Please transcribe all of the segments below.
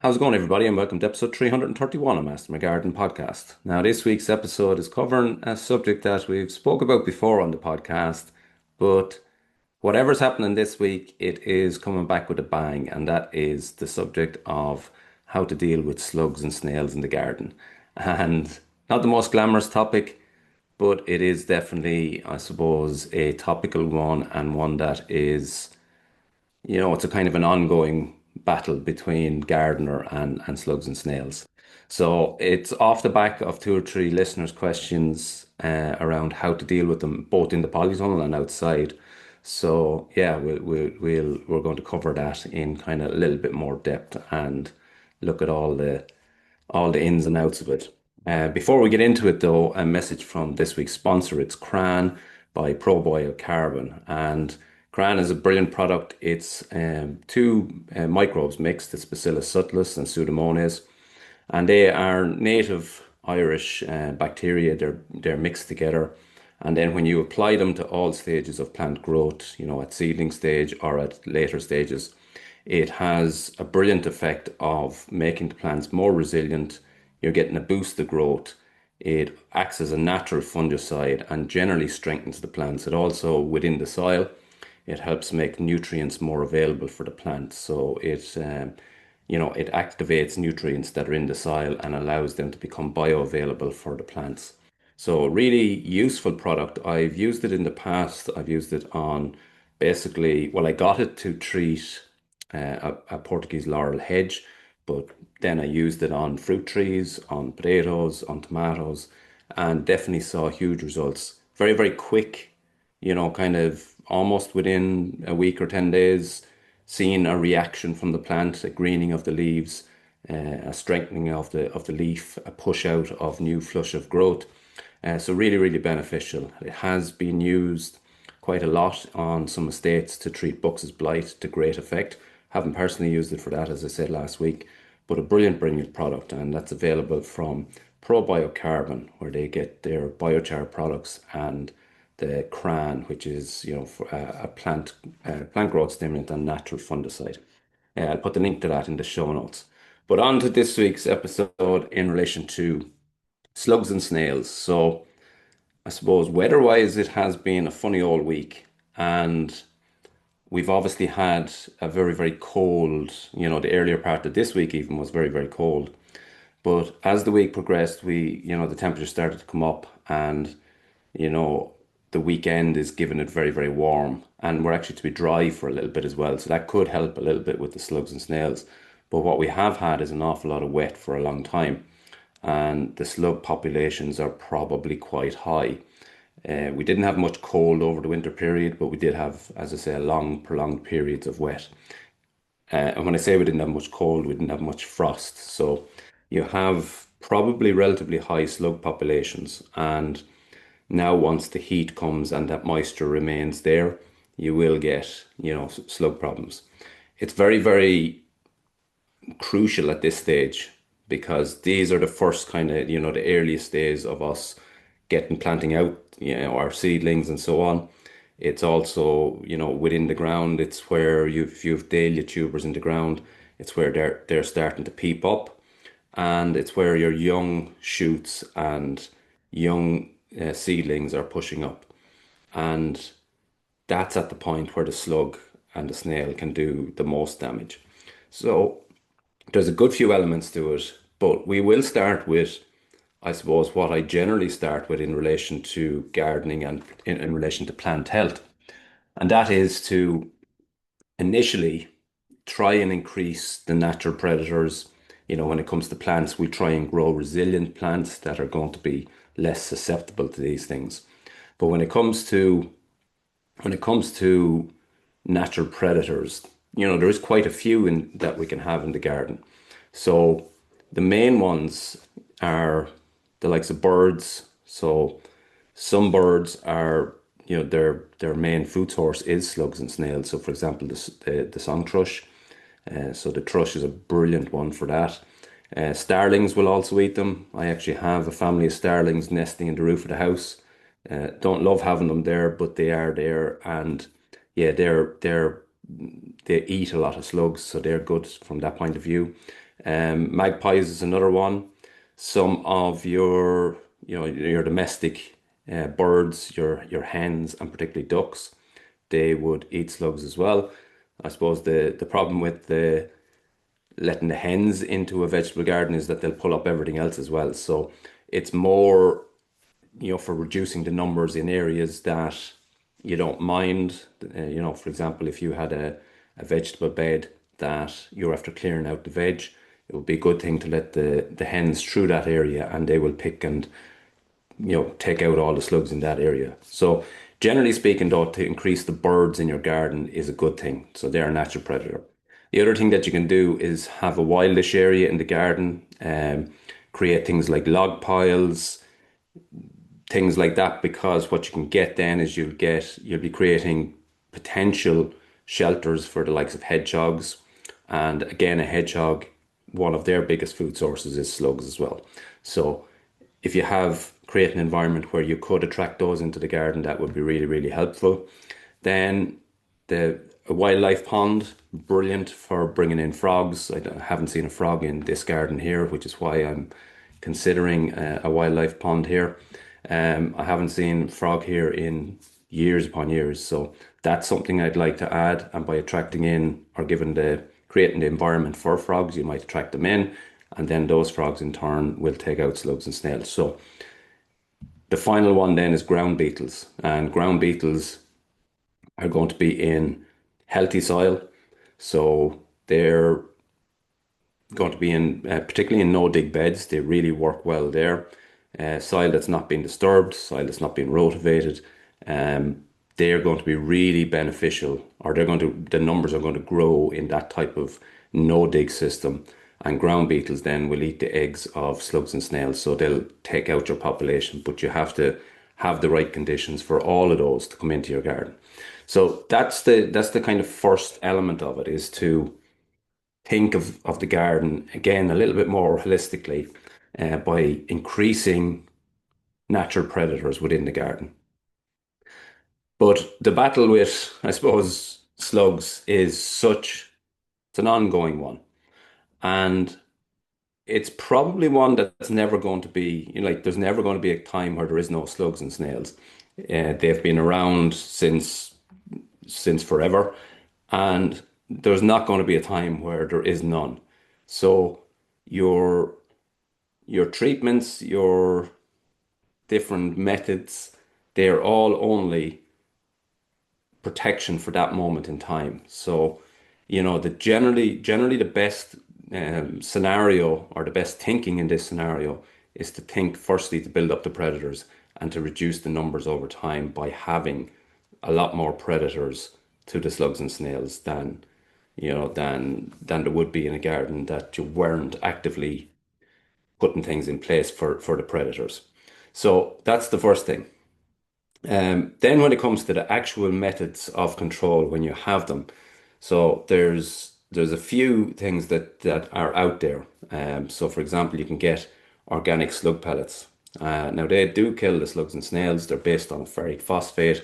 How's it going, everybody, and welcome to episode 331 of Master My Garden podcast. Now, this week's episode is covering a subject that we've spoke about before on the podcast, but whatever's happening this week, it is coming back with a bang, and that is the subject of how to deal with slugs and snails in the garden. And not the most glamorous topic, but it is definitely, I suppose, a topical one and one that is it's a kind of an ongoing battle between gardener and slugs and snails. So it's off the back of two or three listeners' questions around how to deal with them, both in the polytunnel and outside. So yeah, we're going to cover that in kind of a little bit more depth and look at all the ins and outs of it. Before we get into it, though, a message from this week's sponsor. It's Crann by Probio Carbon. And Crann is a brilliant product. It's two microbes mixed. It's Bacillus subtilis and Pseudomonas. And they are native Irish bacteria. They're mixed together. And then when you apply them to all stages of plant growth, at seedling stage or at later stages, it has a brilliant effect of making the plants more resilient. You're getting a boost of growth. It acts as a natural fungicide and generally strengthens the plants. It also, within the soil, it helps make nutrients more available for the plant. So it activates nutrients that are in the soil and allows them to become bioavailable for the plants. So really useful product. I've used it in the past. I've used it on basically, well, I got it to treat a Portuguese laurel hedge, but then I used it on fruit trees, on potatoes, on tomatoes, and definitely saw huge results. Very, very quick, kind of almost within a week or 10 days, seeing a reaction from the plant, a greening of the leaves, a strengthening of the leaf, a push out of new flush of growth. So really, really beneficial. It has been used quite a lot on some estates to treat Bux's blight to great effect. Haven't personally used it for that, as I said last week, but a brilliant, brilliant product, and that's available from Probio Carbon, where they get their biochar products, and the Crann, which is for a plant growth stimulant and natural fungicide. I'll put the link to that in the show notes. But on to this week's episode in relation to slugs and snails. So I suppose weather-wise, it has been a funny old week, and we've obviously had a very, very cold, the earlier part of this week even was very, very cold. But as the week progressed, the temperature started to come up, and, you know, the weekend is giving it very, very warm. And we're actually to be dry for a little bit as well. So that could help a little bit with the slugs and snails. But what we have had is an awful lot of wet for a long time. And the slug populations are probably quite high. We didn't have much cold over the winter period, but we did have, as I say, long, prolonged periods of wet. And when I say we didn't have much cold, we didn't have much frost. So you have probably relatively high slug populations. And now, once the heat comes and that moisture remains there, you will get, slug problems. It's very, very crucial at this stage because these are the first kind of, the earliest days of us getting planting out, our seedlings and so on. It's also, within the ground, it's where you've dahlia tubers in the ground. It's where they're starting to peep up, and it's where your young shoots and young seedlings are pushing up. And that's at the point where the slug and the snail can do the most damage. So there's a good few elements to it, but we will start with, I suppose, what I generally start with in relation to gardening and in relation to plant health. And that is to initially try and increase the natural predators. When it comes to plants, we try and grow resilient plants that are going to be less susceptible to these things. But when it comes to natural predators, there is quite a few that we can have in the garden. So the main ones are the likes of birds. So some birds are, their main food source is slugs and snails. So for example, the song thrush. So the thrush is a brilliant one for that. Starlings will also eat them. I actually have a family of starlings nesting in the roof of the house. Don't love having them there, but they are there, and yeah, they eat a lot of slugs, so they're good from that point of view. Magpies is another one. Some of your domestic birds, your hens, and particularly ducks, they would eat slugs as well. I suppose the problem with the letting the hens into a vegetable garden is that they'll pull up everything else as well. So it's more, for reducing the numbers in areas that you don't mind. For example, if you had a vegetable bed that you're after clearing out the veg, it would be a good thing to let the hens through that area and they will pick and take out all the slugs in that area. So generally speaking, though, to increase the birds in your garden is a good thing. So they're a natural predator. The other thing that you can do is have a wildish area in the garden, create things like log piles, things like that, because what you can get then is you'll be creating potential shelters for the likes of hedgehogs. And again, a hedgehog, one of their biggest food sources is slugs as well. So if you have create an environment where you could attract those into the garden, that would be really, really helpful. Then the a wildlife pond, brilliant for bringing in frogs. Haven't seen a frog in this garden here, which is why I'm considering a wildlife pond here. I haven't seen frog here in years upon years, so that's something I'd like to add. And by attracting in or creating the environment for frogs, you might attract them in, and then those frogs in turn will take out slugs and snails. So the final one then is ground beetles, and ground beetles are going to be in healthy soil. So they're going to be in, particularly in no dig beds, they really work well there. Soil that's not been disturbed, soil that's not been rotivated, they're going to be really beneficial, or the numbers are going to grow in that type of no dig system. And ground beetles then will eat the eggs of slugs and snails, so they'll take out your population, but you have to have the right conditions for all of those to come into your garden. So that's the kind of first element of it, is to think of the garden again a little bit more holistically, by increasing natural predators within the garden. But the battle with, I suppose, slugs it's an ongoing one. And it's probably one that's never going to be, like, there's never going to be a time where there is no slugs and snails. They've been around since forever, and there's not going to be a time where there is none. So your your treatments, your different methods, they're all only protection for that moment in time. So, the generally the best scenario, or the best thinking in this scenario, is to think firstly to build up the predators and to reduce the numbers over time by having a lot more predators to the slugs and snails than there would be in a garden that you weren't actively putting things in place for the predators. So that's the first thing. Then when it comes to the actual methods of control when you have them, so there's a few things that are out there. So for example, you can get organic slug pellets. Now they do kill the slugs and snails. They're based on ferric phosphate,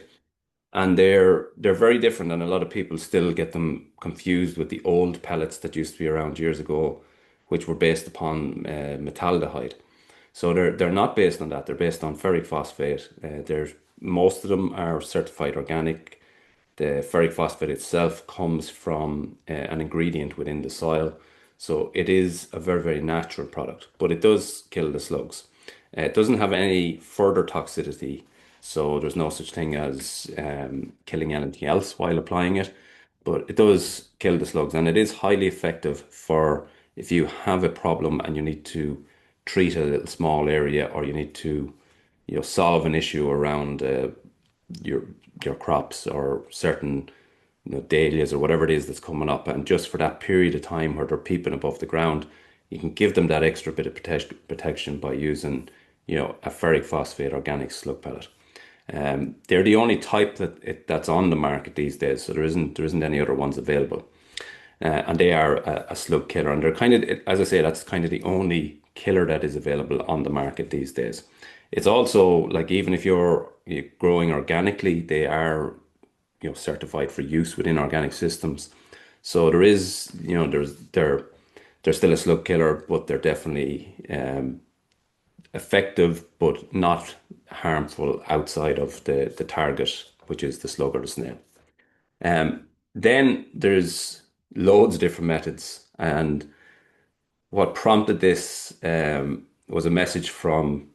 and they're very different. And a lot of people still get them confused with the old pellets that used to be around years ago, which were based upon metaldehyde. So they're not based on that. They're based on ferric phosphate. There's Most of them are certified organic. The ferric phosphate itself comes from an ingredient within the soil. So it is a very, very natural product, but it does kill the slugs. It doesn't have any further toxicity. So there's no such thing as killing anything else while applying it, but it does kill the slugs, and it is highly effective for if you have a problem and you need to treat a little small area, or you need to solve an issue around your your crops or certain dahlias or whatever it is that's coming up, and just for that period of time where they're peeping above the ground, you can give them that extra bit of protection by using a ferric phosphate organic slug pellet. They're the only type that's on the market these days, so there isn't any other ones available. And they are a slug killer, and they're kind of, as I say, that's kind of the only killer that is available on the market these days. It's also like, even if you're growing organically, they are certified for use within organic systems. So there is, they're still a slug killer, but they're definitely effective, but not harmful outside of the target, which is the slug or the snail. Then there's loads of different methods, and what prompted this was a message from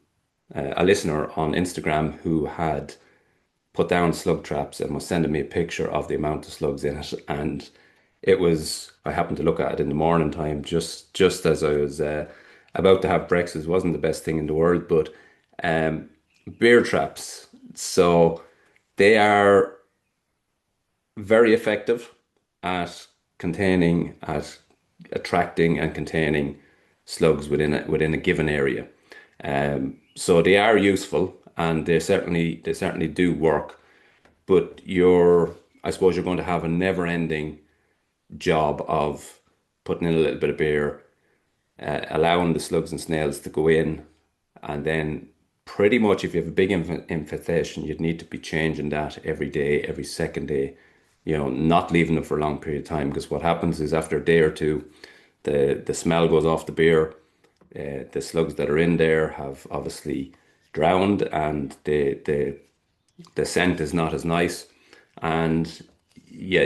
a listener on Instagram who had put down slug traps and was sending me a picture of the amount of slugs in it. And I happened to look at it in the morning time, just as I was about to have breakfast. It wasn't the best thing in the world, but um, bear traps. So they are very effective at at attracting and containing slugs within a given area. So they are useful and they certainly do work, but I suppose you're going to have a never-ending job of putting in a little bit of beer, allowing the slugs and snails to go in, and then pretty much if you have a big infestation, you'd need to be changing that every day, every second day, not leaving them for a long period of time, because what happens is after a day or two, the smell goes off the beer. The slugs that are in there have obviously drowned, and the scent is not as nice, and yeah,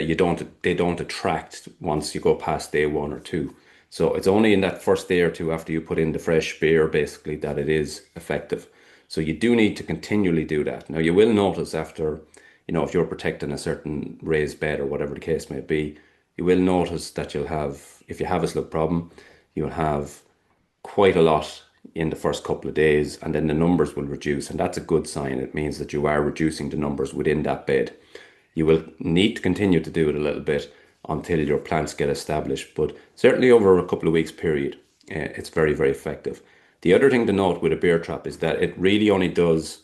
they don't attract once you go past day one or two. So it's only in that first day or two after you put in the fresh beer basically that it is effective. So you do need to continually do that. Now you will notice after, if you're protecting a certain raised bed or whatever the case may be, you will notice that if you have a slug problem, you'll have quite a lot in the first couple of days, and then the numbers will reduce, and that's a good sign. It means that you are reducing the numbers within that bed. You will need to continue to do it a little bit until your plants get established, but certainly over a couple of weeks period, it's very, very effective. The other thing to note with a bear trap is that it really only does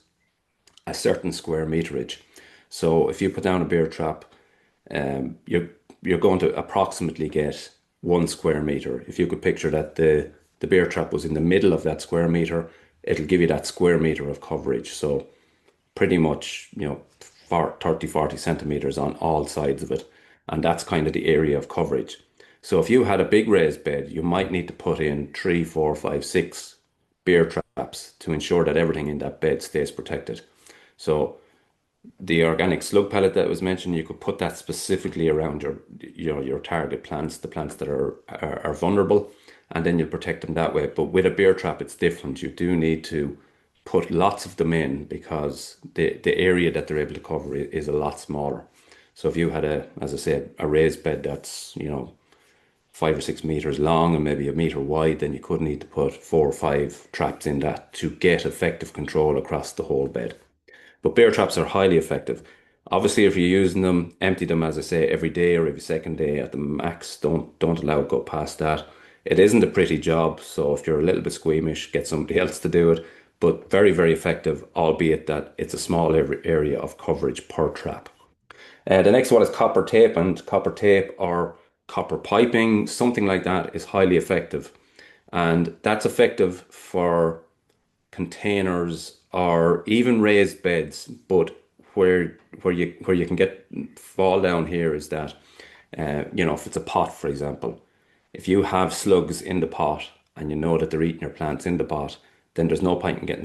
a certain square meterage. So if you put down a bear trap, you're going to approximately get 1 square meter. If you could picture that the bear trap was in the middle of that square meter, it'll give you that square meter of coverage. So pretty much, for 30, 40 centimeters on all sides of it. And that's kind of the area of coverage. So if you had a big raised bed, you might need to put in 3, 4, 5, 6 bear traps to ensure that everything in that bed stays protected. So the organic slug pellet that was mentioned, you could put that specifically around your target plants, the plants that are vulnerable, and then you'll protect them that way. But with a bear trap, it's different. You do need to put lots of them in because the area that they're able to cover is a lot smaller. So if you had as I said, a raised bed that's 5 or 6 meters long and maybe a meter wide, then you could need to put 4 or 5 traps in that to get effective control across the whole bed. But bear traps are highly effective. Obviously, if you're using them, empty them, as I say, every day or every second day at the max. Don't allow it go past that. It isn't a pretty job, so if you're a little bit squeamish, get somebody else to do it. But very, very effective, albeit that it's a small area of coverage per trap. The next one is copper tape, and copper tape or copper piping, something like that, is highly effective. And that's effective for containers or even raised beds, but where you can get fall down here is that if it's a pot, for example, if you have slugs in the pot and you know that they're eating your plants in the pot, then there's no point in getting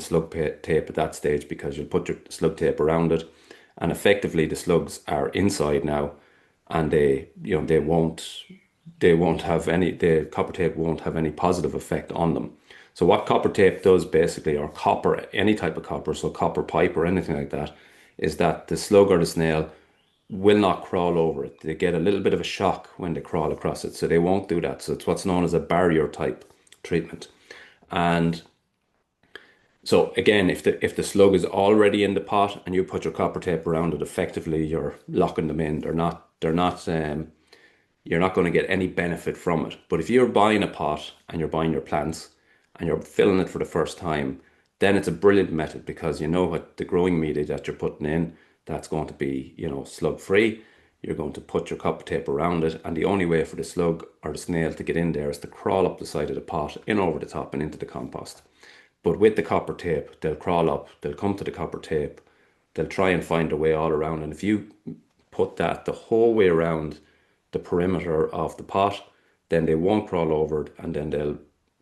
tape at that stage, because you'll put your slug tape around it, and effectively the slugs are inside now, and they won't have any, the copper tape won't have any positive effect on them. So what copper tape does basically, or copper, any type of copper, so copper pipe or anything like that, is that the slug or the snail will not crawl over it. They get a little bit of a shock when they crawl across it, so they won't do that. So it's what's known as a barrier type treatment. And so again, if the slug is already in the pot and you put your copper tape around it, effectively you're locking them in. You're not going to get any benefit from it. But if you're buying a pot and you're buying your plants and you're filling it for the first time, then it's a brilliant method, because you know what the growing media that you're putting in, that's going to be, slug free. You're going to put your copper tape around it, and the only way for the slug or the snail to get in there is to crawl up the side of the pot, in over the top and into the compost. But with the copper tape, they'll crawl up, they'll come to the copper tape, they'll try and find a way all around. And if you put that the whole way around the perimeter of the pot, then they won't crawl over it, and then they'll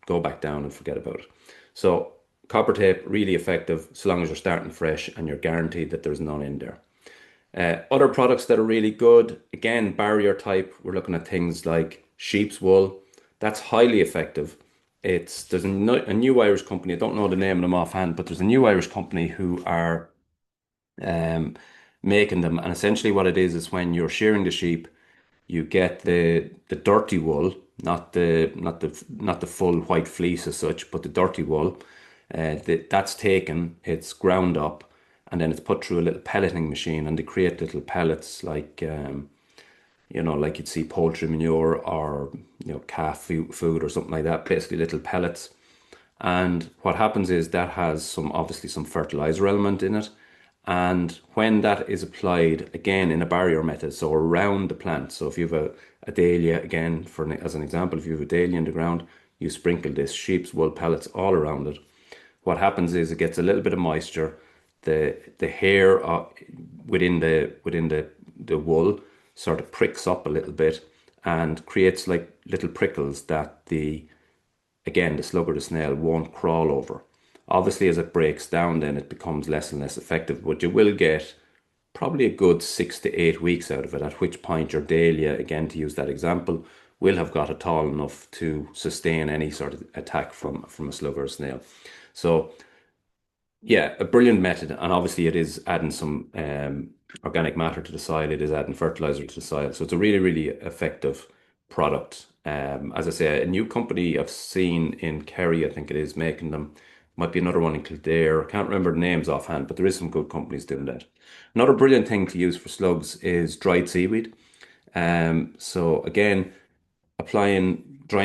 go back down and forget about it. So copper tape, really effective so long as you're starting fresh and you're guaranteed that there's none in there. Other products that are really good, again, barrier type, we're looking at things like sheep's wool. That's highly effective. There's a new Irish company, I don't know the name of them offhand, but there's a new Irish company who are um, making them. And essentially what it is when you're shearing the sheep, you get the dirty wool, not the full white fleece as such, but the dirty wool. That's taken, it's ground up, and then it's put through a little pelleting machine, and they create little pellets like like you'd see poultry manure or calf food or something like that. Basically, little pellets. And what happens is that has obviously some fertilizer element in it. And when that is applied again in a barrier method, so around the plant, so if you have a dahlia, again, as an example, if you have a dahlia in the ground, you sprinkle this sheep's wool pellets all around it. What happens is it gets a little bit of moisture. The hair within the wool sort of pricks up a little bit and creates like little prickles that the slug or the snail won't crawl over. Obviously, as it breaks down, then it becomes less and less effective, but you will get probably a good 6 to 8 weeks out of it, at which point your dahlia, again, to use that example, will have got it tall enough to sustain any sort of attack from a slug or a snail. So yeah, a brilliant method, and obviously it is adding some organic matter to the soil. It is adding fertilizer to the soil, so it's a really, really effective product. As I say, a new company I've seen in Kerry, I think it is, making them. Might be another one in Kildare. I can't remember the names offhand, but there is some good companies doing that. Another brilliant thing to use for slugs is dried seaweed. So again, drying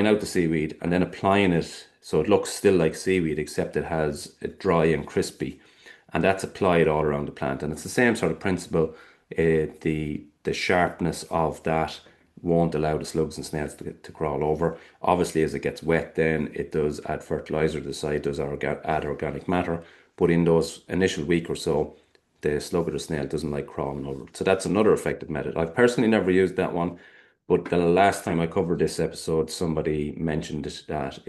out the seaweed and then applying it so it looks still like seaweed, except it has it dry and crispy, and that's applied all around the plant. And it's the same sort of principle. The sharpness of that won't allow the slugs and snails to crawl over. Obviously, as it gets wet, then it does add fertilizer to the side, does add organic matter. But in those initial week or so, the slug or the snail doesn't like crawling over. So that's another effective method. I've personally never used that one, but the last time I covered this episode, somebody mentioned that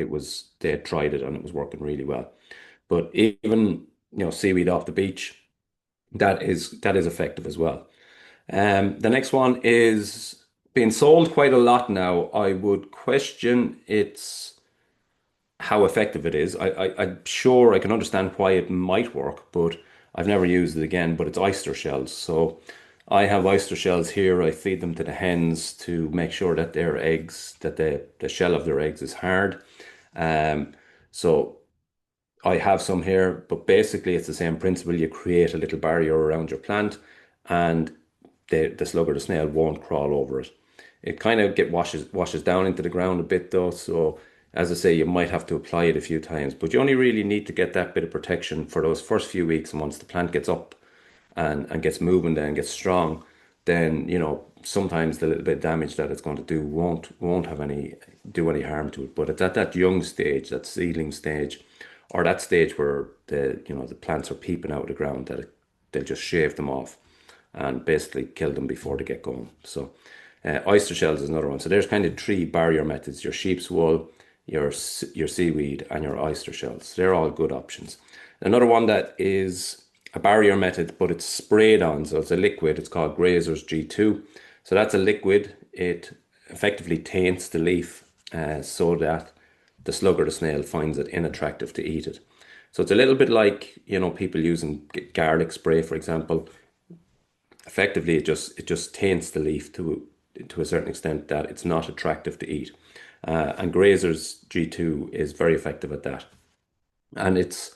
they had tried it and it was working really well. But even seaweed off the beach, that is effective as well. The next one is being sold quite a lot now. I would question its how effective it is. I'm sure I can understand why it might work, but I've never used it again. But it's oyster shells. So I have oyster shells here. I feed them to the hens to make sure that the shell of their eggs is hard. Um, so I have some here, but basically it's the same principle. You create a little barrier around your plant, and the slug or the snail won't crawl over it. It kind of get washes down into the ground a bit though, so as I say, you might have to apply it a few times, but you only really need to get that bit of protection for those first few weeks, and once the plant gets up and gets moving then gets strong, then sometimes the little bit of damage that it's going to do won't have any do any harm to it. But it's at that young stage, that seedling stage, or that stage where the plants are peeping out of the ground, that they'll just shave them off and basically kill them before they get going. So oyster shells is another one. So there's kind of three barrier methods: your sheep's wool, your seaweed, and your oyster shells. They're all good options. Another one that is a barrier method, but it's sprayed on, so it's a liquid. It's called Grazer's G2. So that's a liquid. It effectively taints the leaf so that the slug or the snail finds it unattractive to eat it. So it's a little bit like people using garlic spray, for example. Effectively, it just taints the leaf to a certain extent that it's not attractive to eat. And Grazer's G2 is very effective at that. And it's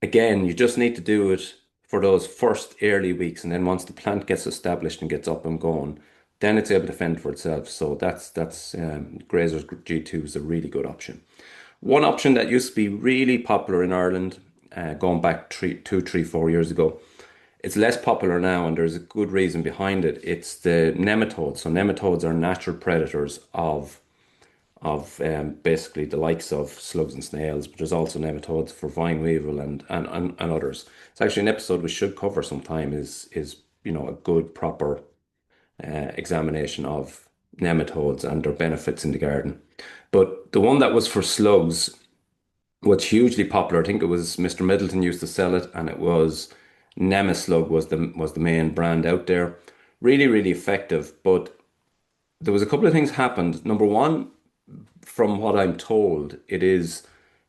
again, you just need to do it for those first early weeks, and then once the plant gets established and gets up and going, then it's able to fend for itself. So that's Grazer's G2 is a really good option. One option that used to be really popular in Ireland, going back 4 years ago, it's less popular now, and there's a good reason behind it. It's the nematodes. So nematodes are natural predators of basically the likes of slugs and snails, but there's also nematodes for vine weevil and others. It's actually an episode we should cover sometime. Is a good proper examination of nematodes and their benefits in the garden. But the one that was for slugs was hugely popular. I think it was Mr. Middleton used to sell it, and it was Slug was the main brand out there. Really, really effective. But there was a couple of things happened. Number one, from what I'm told, it is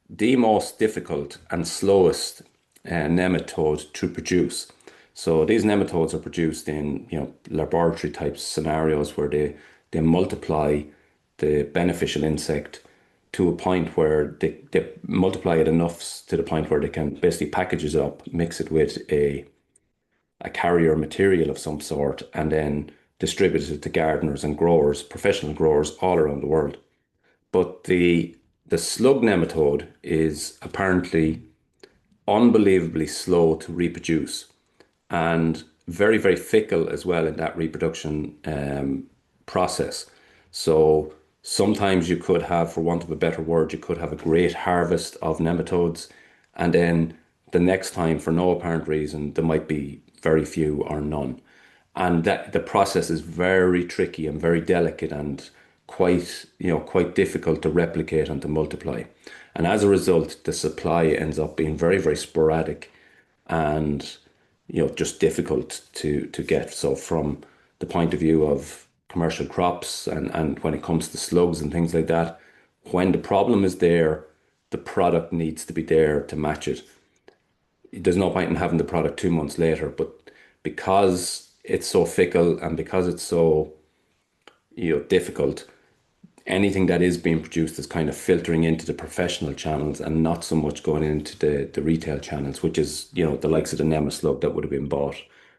the most difficult and slowest nematode to produce. So these nematodes are produced in, laboratory type scenarios where they multiply the beneficial insect to a point where they multiply it enough to the point where they can basically package it up, mix it with a carrier material of some sort, and then distribute it to gardeners and growers, professional growers all around the world. But the slug nematode is apparently unbelievably slow to reproduce and very, very fickle as well in that reproduction process. So sometimes you could have, for want of a better word, you could have a great harvest of nematodes, and then the next time, for no apparent reason, there might be very few or none. And that the process is very tricky and very delicate and quite difficult to replicate and to multiply. And as a result, the supply ends up being very, very sporadic and just difficult to get. So from the point of view of commercial crops and when it comes to slugs and things like that, when the problem is there, the product needs to be there to match it. There's no point in having the product 2 months later, but because it's so fickle and because it's so difficult, anything that is being produced is kind of filtering into the professional channels and not so much going into the retail channels, which is, the likes of the Nema slug that would have been bought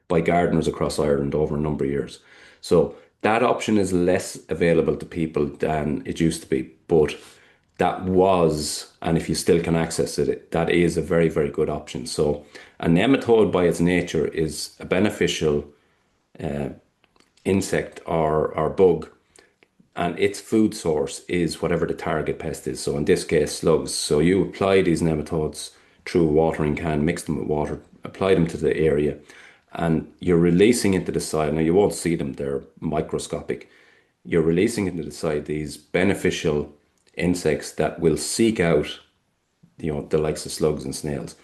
by gardeners across Ireland over a number of years. So that option is less available to people than it used to be. But that was, and if you still can access it, that is a very, very good option. So a nematode by its nature is a beneficial insect or bug, and its food source is whatever the target pest is. So in this case, slugs. So you apply these nematodes through a watering can, mix them with water, apply them to the area, and you're releasing into the soil. Now you won't see them; they're microscopic. You're releasing into the soil these beneficial insects that will seek out, the likes of slugs and snails,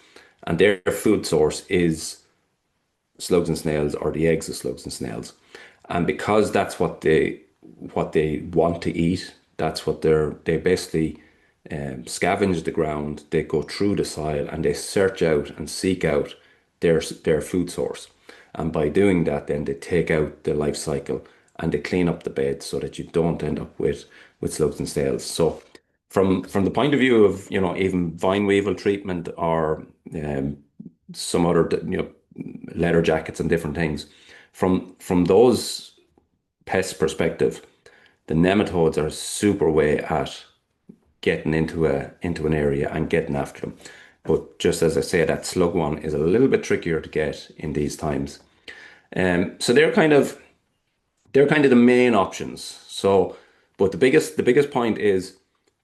and their food source is slugs and snails or the eggs of slugs and snails. And because that's what they want to eat, that's what they basically scavenge the ground, they go through the soil and they search out and seek out their food source. And by doing that, then they take out the life cycle and they clean up the bed so that you don't end up with slugs and snails. So from the point of view of, even vine weevil treatment or some other, leather jackets and different things, from those pest perspective, the nematodes are a super way at getting into an area and getting after them. But just as I say, that slug one is a little bit trickier to get in these times. So they're kind of the main options. So, but the biggest point is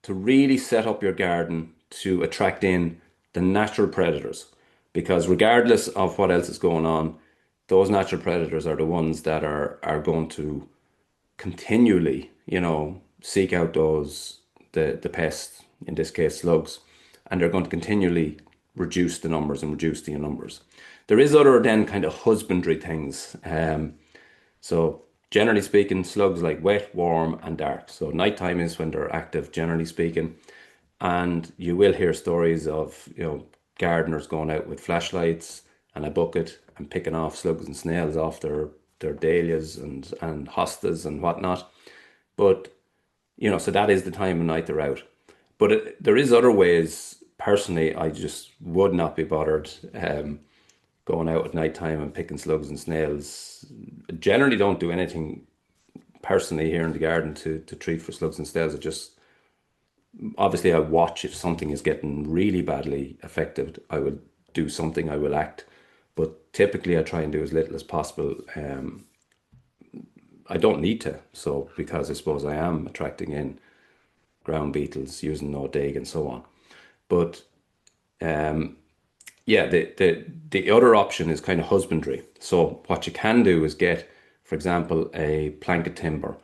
to really set up your garden to attract in the natural predators, because regardless of what else is going on, those natural predators are the ones that are going to continually, seek out the pests, in this case slugs, and they're going to continually reduce the numbers and reduce the numbers. There is other then kind of husbandry things. So generally speaking, slugs like wet, warm, and dark. So nighttime is when they're active, generally speaking. And you will hear stories of, gardeners going out with flashlights and a bucket and picking off slugs and snails off their dahlias and hostas and whatnot. But, so that is the time of night they're out. But there is other ways. Personally, I just would not be bothered going out at night time and picking slugs and snails. Generally don't do anything personally here in the garden to treat for slugs and snails. I just obviously I watch if something is getting really badly affected. I will do something. I will act, but typically I try and do as little as possible. I don't need to, so because I suppose I am attracting in ground beetles using no dig and so on. But yeah, the other option is kind of husbandry. So what you can do is get, for example, a plank of timber.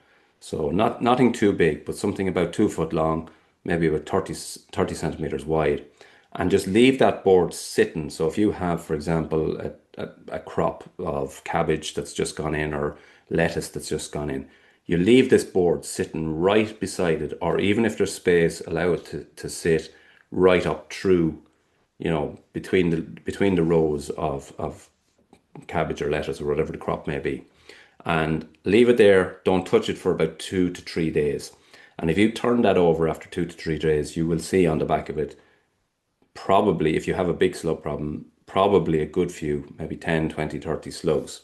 So nothing too big, but something about 2 foot long, maybe about 30 centimeters wide. And just leave that board sitting. So if you have, for example, a crop of cabbage that's just gone in or lettuce that's just gone in, you leave this board sitting right beside it, or even if there's space, allow it to sit right up through, between the rows of cabbage or lettuce or whatever the crop may be. And leave it there. Don't touch it for about 2 to 3 days. And if you turn that over after 2 to 3 days, you will see on the back of it, probably, if you have a big slug problem, probably a good few, maybe 10, 20, 30 slugs.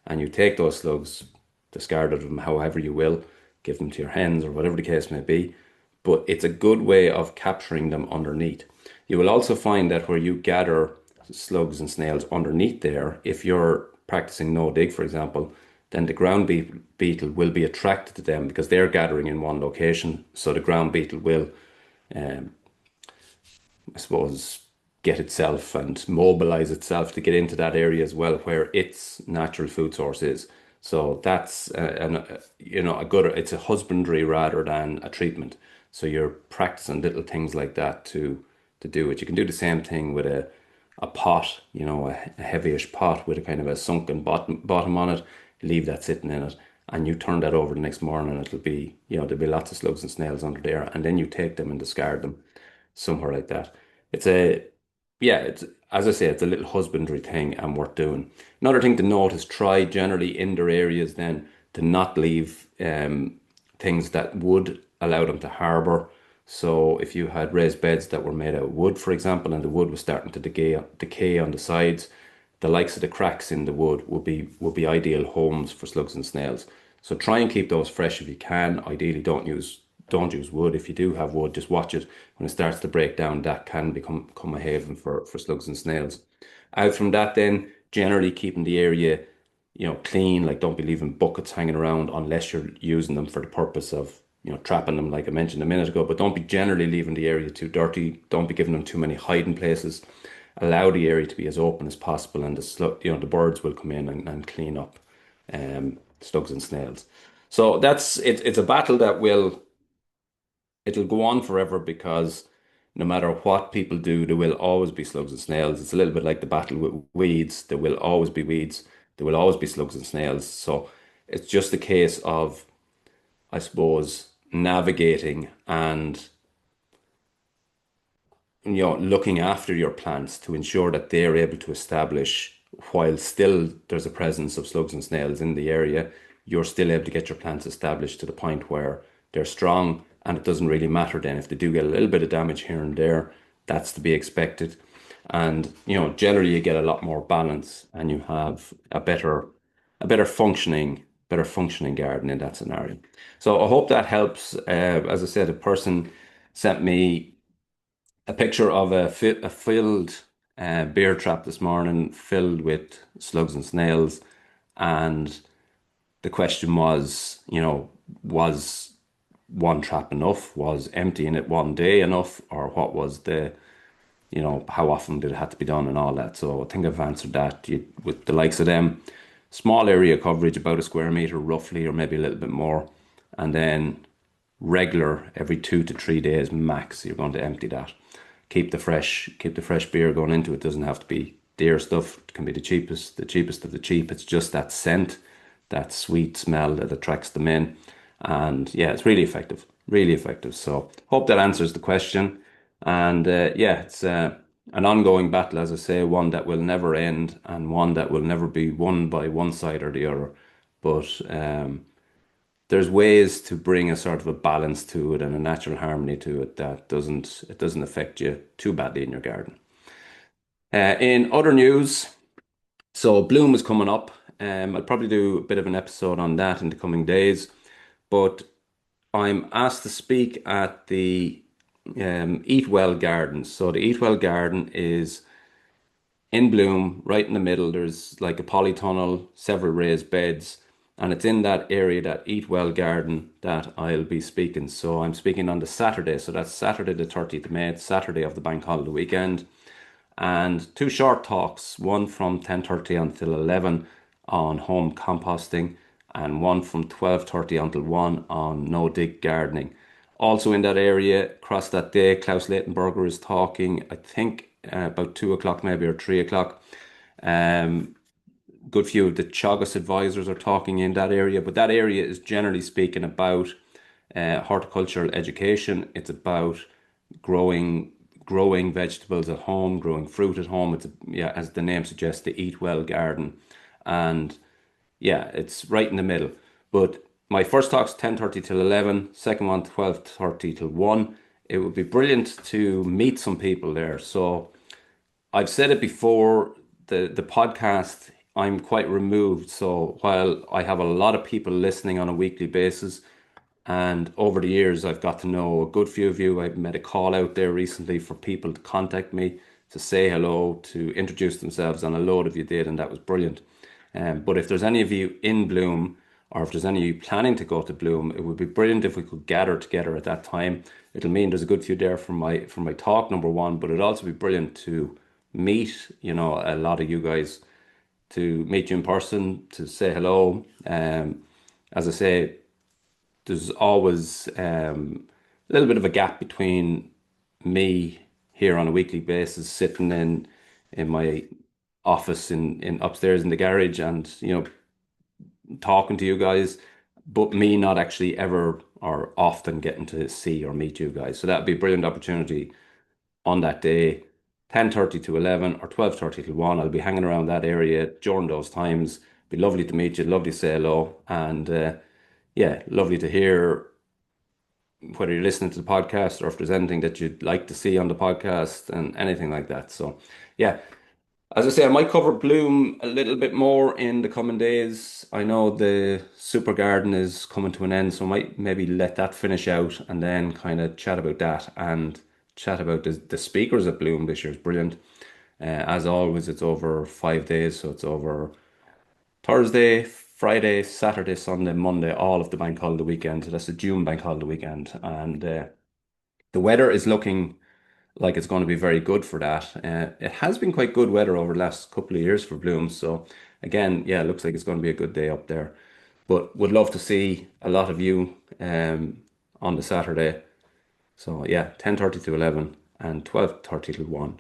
And you take those slugs, discard of them however you will, give them to your hens or whatever the case may be. But it's a good way of capturing them underneath. You will also find that where you gather slugs and snails underneath there, if you're practicing no dig, for example, then the beetle will be attracted to them because they're gathering in one location. So the ground beetle will, um, I suppose, get itself and mobilize itself to get into that area as well, where its natural food source is. So that's a good. It's a husbandry rather than a treatment. So you're practicing little things like that to do it. You can do the same thing with a pot, a heavyish pot with a kind of a sunken bottom on it. Leave that sitting in it, and you turn that over the next morning, and it'll be, there'll be lots of slugs and snails under there, and then you take them and discard them somewhere like that. It's a, yeah, it's, as I say, it's a little husbandry thing and worth doing. Another thing to note is try generally indoor areas then to not leave things that would allow them to harbor. So if you had raised beds that were made out of wood, for example, and the wood was starting to decay on the sides, the likes of the cracks in the wood would be ideal homes for slugs and snails. So try and keep those fresh if you can. Ideally, don't use wood. If you do have wood, just watch it. When it starts to break down, that can become a haven for slugs and snails. Out from that, then generally keeping the area, clean. Like don't be leaving buckets hanging around unless you're using them for the purpose of, trapping them, like I mentioned a minute ago. But don't be generally leaving the area too dirty. Don't be giving them too many hiding places. Allow the area to be as open as possible, and the birds will come in and clean up slugs and snails. So that's it. It's a battle that it'll go on forever because no matter what people do, there will always be slugs and snails. It's a little bit like the battle with weeds. There will always be weeds. There will always be slugs and snails. So it's just a case of, I suppose, navigating and looking after your plants to ensure that they're able to establish while still there's a presence of slugs and snails in the area, you're still able to get your plants established to the point where they're strong and it doesn't really matter then if they do get a little bit of damage here and there, that's to be expected. And generally you get a lot more balance and you have a better functioning garden in that scenario. So I hope that helps. As I said, a person sent me a picture of a filled bear trap this morning, filled with slugs and snails, and the question was, was one trap enough? Was emptying it one day enough, or what was how often did it have to be done and all that? So I think I've answered that. With the likes of them, small area coverage, about a square meter roughly, or maybe a little bit more, and then regular every 2 to 3 days max. You're going to empty that. Keep the fresh beer going into it. Doesn't have to be dear stuff. It can be the cheapest of the cheap. It's just that scent, that sweet smell that attracts them in. And yeah, it's really effective, really effective. So hope that answers the question. And yeah, it's an ongoing battle, as I say, one that will never end and one that will never be won by one side or the other. But there's ways to bring a sort of a balance to it and a natural harmony to it that doesn't affect you too badly in your garden. In other news, so bloom is coming up. I'll probably do a bit of an episode on that in the coming days, but I'm asked to speak at the Eat Well Gardens. So the Eat Well Garden is in bloom, right in the middle. There's like a polytunnel, several raised beds, and it's in that area, that Eat Well Garden, that I'll be speaking. So I'm speaking on the Saturday, so that's Saturday the 30th of May, it's Saturday of the bank holiday weekend, and two short talks, one from 10:30 until 11 on home composting, and one from 12:30 until 1 on no dig gardening. Also in that area, across that day, Klaus Leitenberger is talking, I think about 2 o'clock maybe or 3 o'clock. Um, Good few of the Chagas advisors are talking in that area, but that area is generally speaking about horticultural education. It's about growing growing vegetables at home, growing fruit at home. It's yeah, as the name suggests, the Eat Well garden, and yeah, it's right in the middle. But my first talk's 10:30 till 11, second one 12:30 till 1. It would be brilliant to meet some people there. So I've said it before, the podcast, I'm quite removed. So while I have a lot of people listening on a weekly basis, and over the years I've got to know a good few of you. I've made a call out there recently for people to contact me to say hello, to introduce themselves, and a load of you did, and that was brilliant. But if there's any of you in Bloom, or if there's any of you planning to go to Bloom, it would be brilliant if we could gather together at that time. It'll mean there's a good few there for my talk, number one, but it'd also be brilliant to meet, a lot of you guys, to meet you in person, to say hello. As I say, there's always a little bit of a gap between me here on a weekly basis, sitting in my office in upstairs in the garage, and talking to you guys, but me not actually ever or often getting to see or meet you guys. So that'd be a brilliant opportunity on that day, 10:30 to 11 or 12:30 to 1. I'll be hanging around that area during those times. Be lovely to meet you, lovely to say hello, and yeah, lovely to hear whether you're listening to the podcast or if there's anything that you'd like to see on the podcast and anything like that. So, yeah, as I say, I might cover Bloom a little bit more in the coming days. I know the Super Garden is coming to an end, so I might maybe let that finish out and then kind of chat about that and chat about the speakers at Bloom this year is brilliant. As always, it's over 5 days, so it's over Thursday, Friday, Saturday, Sunday, Monday, all of the bank holiday weekend. So that's the June bank holiday weekend, and the weather is looking like it's going to be very good for that. It has been quite good weather over the last couple of years for blooms. So again, yeah, it looks like it's going to be a good day up there. But would love to see a lot of you on the Saturday. So yeah, 10:30 to 11 and 12:30 to 1.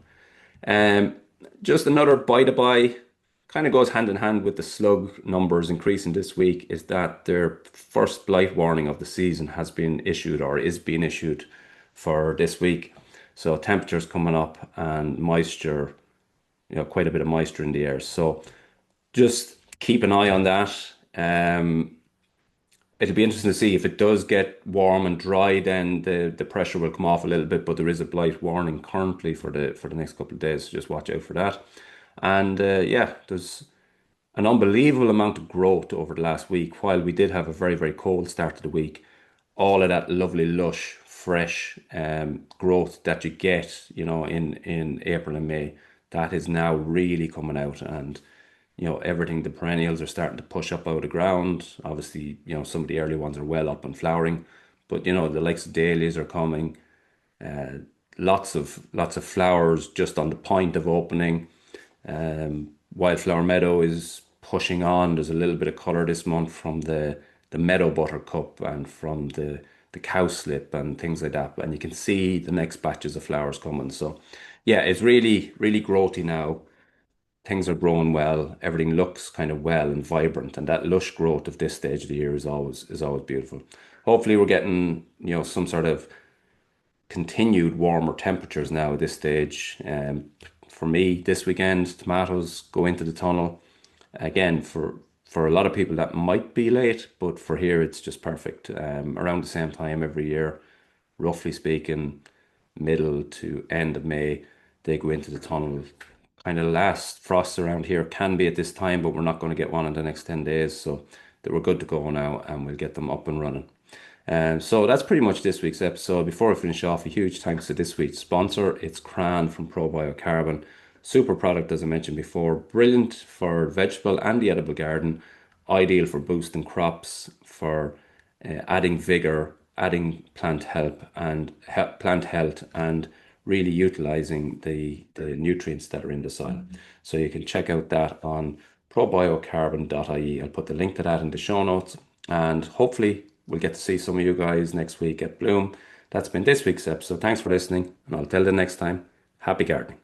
Um, just another by the by, kind of goes hand in hand with the slug numbers increasing this week, is that their first blight warning of the season has been issued or is being issued for this week. So temperatures coming up and moisture, quite a bit of moisture in the air. So just keep an eye on that. It'll be interesting to see if it does get warm and dry, then the pressure will come off a little bit, but there is a blight warning currently for the next couple of days. So just watch out for that. And yeah, there's an unbelievable amount of growth over the last week. While we did have a very, very cold start to the week, all of that lovely, lush, fresh growth that you get, in April and May, that is now really coming out. And, everything, the perennials are starting to push up out of the ground. Obviously, some of the early ones are well up and flowering, but, the likes of dahlias are coming. Lots of flowers just on the point of opening. Wildflower Meadow is pushing on. There's a little bit of colour this month from the meadow buttercup and from the cowslip and things like that. And you can see the next batches of flowers coming. So yeah, it's really, really growthy now. Things are growing well. Everything looks kind of well and vibrant. And that lush growth of this stage of the year is always beautiful. Hopefully we're getting, some sort of continued warmer temperatures now at this stage. For me, this weekend, tomatoes go into the tunnel. Again, for a lot of people, that might be late, but for here, it's just perfect. Around the same time every year, roughly speaking, middle to end of May, they go into the tunnel. Kind of last frosts around here can be at this time, but we're not going to get one in the next 10 days. So they were good to go now, and we'll get them up and running. So that's pretty much this week's episode. Before I finish off, a huge thanks to this week's sponsor. It's Crann from Probio Carbon. Super product, as I mentioned before. Brilliant for vegetable and the edible garden. Ideal for boosting crops, for adding vigor, adding plant health, and really utilizing the nutrients that are in the soil. So you can check out that on probiocarbon.ie. I'll put the link to that in the show notes, and hopefully we'll get to see some of you guys next week at Bloom. That's been this week's episode. Thanks for listening, and I'll tell you next time, happy gardening.